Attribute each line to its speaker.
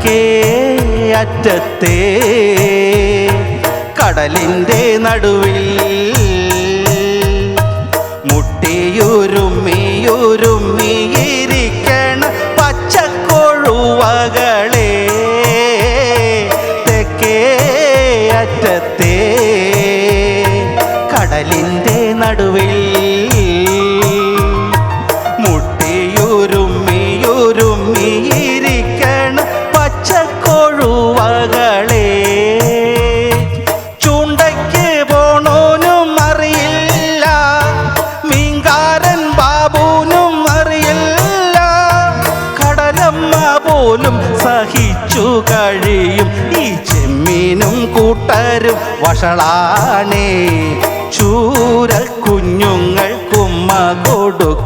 Speaker 1: തെക്കേ അറ്റത്തെ കടലിൻ്റെ നടുവിൽ മുട്ടിയുരുമ്മിയിരിക്കണ പച്ചക്കൊഴുവകളെ തെക്കേ അറ്റത്തെ കടലിൻ്റെ നടുവിൽ മുട്ടിയുരുമ്മിയിരിക്കണ പച്ചക്കൊഴുവകളെ ചൂണ്ടയ്ക്ക് പോണോനും അറിയില്ല, മീൻകാരൻ ബാബുനും അറിയില്ല, കടലമ്മ പോലും സഹിച്ചു കഴിയും. ഈ ചെമ്മീനും കൂട്ടരും വഷളാണേ, ചൂര കുഞ്ഞുങ്ങൾക്കുമ്മ കൊടുക്കും.